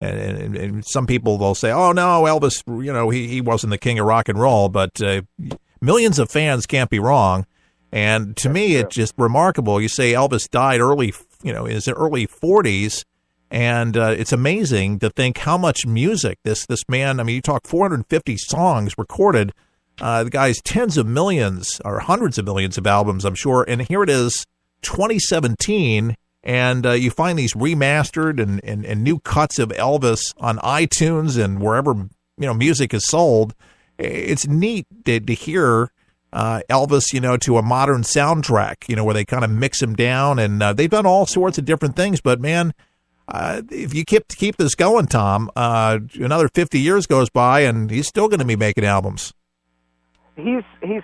And some people will say, oh, no, Elvis, he wasn't the king of rock and roll, but millions of fans can't be wrong. And to me, it's just remarkable. You say Elvis died early, in his early 40s, and it's amazing to think how much music this man, you talk 450 songs recorded, the guy's tens of millions or hundreds of millions of albums, I'm sure. And here it is, 2017, and you find these remastered and new cuts of Elvis on iTunes and wherever music is sold. It's neat to hear Elvis, to a modern soundtrack, where they kind of mix him down, and they've done all sorts of different things. But man, if you keep this going, Tom, another 50 years goes by, and he's still going to be making albums. He's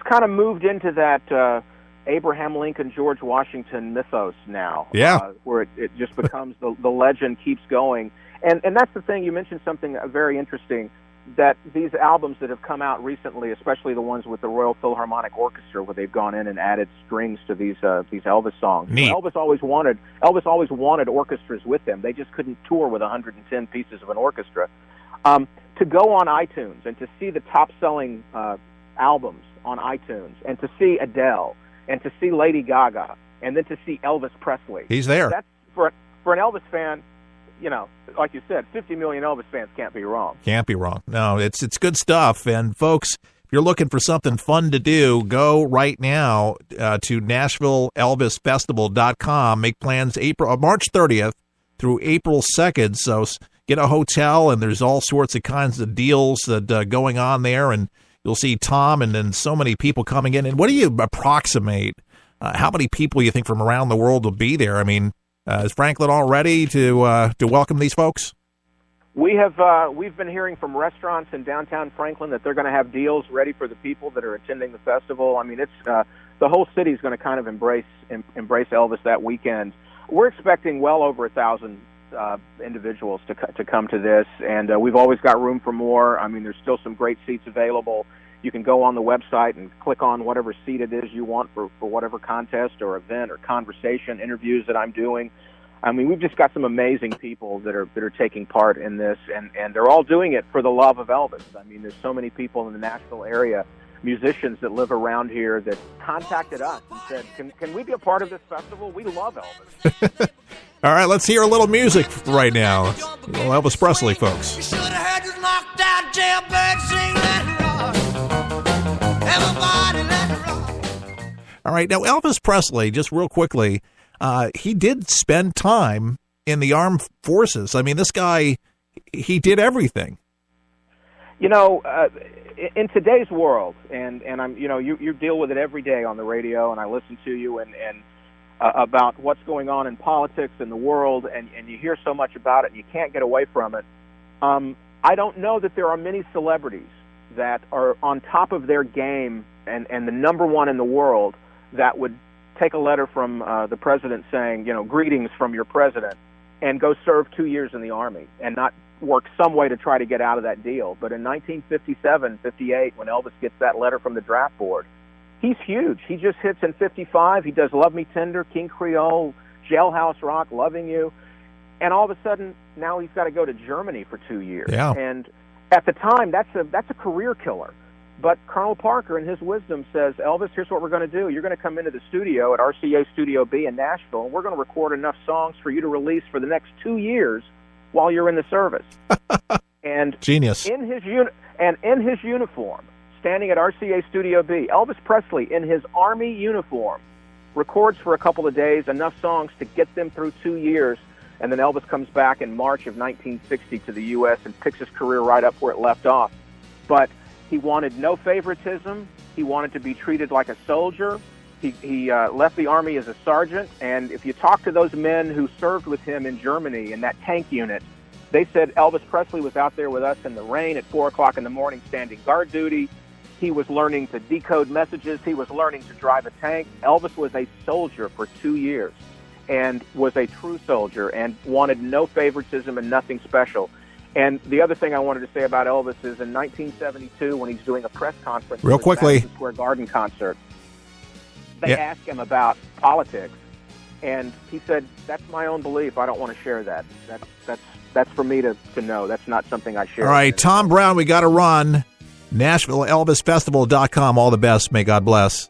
kind of moved into that Abraham Lincoln, George Washington mythos now. Yeah. Where it just becomes the legend keeps going. And that's the thing, you mentioned something very interesting, that these albums that have come out recently, especially the ones with the Royal Philharmonic Orchestra, where they've gone in and added strings to these Elvis songs. Neat. Elvis always wanted orchestras with them. They just couldn't tour with 110 pieces of an orchestra. To go on iTunes and to see the top-selling albums on iTunes, and to see Adele, and to see Lady Gaga, and then to see Elvis Presley. He's there. That's for an Elvis fan. Like you said, 50 million Elvis fans can't be wrong. Can't be wrong. No, it's good stuff. And folks, if you're looking for something fun to do, go right now to NashvilleElvisFestival.com. Make plans March 30th through April 2nd. So get a hotel, and there's all sorts of kinds of deals that going on there. And you'll see Tom and then so many people coming in. And what do you approximate? How many people you think from around the world will be there? Is Franklin all ready to welcome these folks? We've been hearing from restaurants in downtown Franklin that they're going to have deals ready for the people that are attending the festival. It's the whole city is going to kind of embrace Elvis that weekend. We're expecting well over 1,000 individuals to come to this, and we've always got room for more. There's still some great seats available. You can go on the website and click on whatever seat it is you want for whatever contest or event or conversation, interviews that I'm doing. We've just got some amazing people that are taking part in this, and they're all doing it for the love of Elvis. There's so many people in the Nashville area, musicians that live around here, that contacted us and said, can we be a part of this festival? We love Elvis. All right, let's hear a little music right now. Elvis Presley, folks. You should have heard this knocked out jailbird sing Let It Rock. Everybody let it rock. All right, now Elvis Presley, just real quickly, he did spend time in the armed forces. This guy, he did everything. In today's world, and I'm, you deal with it every day on the radio, and I listen to you and about what's going on in politics in the world, and you hear so much about it, and you can't get away from it. I don't know that there are many celebrities that are on top of their game and the number one in the world that would take a letter from the president saying, greetings from your president, and go serve 2 years in the Army and not work some way to try to get out of that deal. But in 1957, 58, when Elvis gets that letter from the draft board, he's huge. He just hits in 55. He does Love Me Tender, King Creole, Jailhouse Rock, Loving You. And all of a sudden, now he's got to go to Germany for 2 years. Yeah. And at the time, that's a career killer. But Colonel Parker, in his wisdom, says, Elvis, here's what we're going to do. You're going to come into the studio at RCA Studio B in Nashville, and we're going to record enough songs for you to release for the next 2 years while you're in the service. And genius. In his uniform, standing at RCA Studio B, Elvis Presley, in his Army uniform, records for a couple of days enough songs to get them through 2 years, and then Elvis comes back in March of 1960 to the U.S. and picks his career right up where it left off. But he wanted no favoritism. He wanted to be treated like a soldier. He left the Army as a sergeant, and if you talk to those men who served with him in Germany in that tank unit, they said Elvis Presley was out there with us in the rain at 4 o'clock in the morning standing guard duty. He was learning to decode messages. He was learning to drive a tank. Elvis was a soldier for 2 years and was a true soldier and wanted no favoritism and nothing special. And the other thing I wanted to say about Elvis is in 1972, when he's doing a press conference real for quickly, the Madison Square Garden concert, they asked him about politics, and he said, "That's my own belief. I don't want to share that. That's That's for me to know. That's not something I share. All right, Tom Brown, we got to run. NashvilleElvisFestival.com. All the best. May God bless.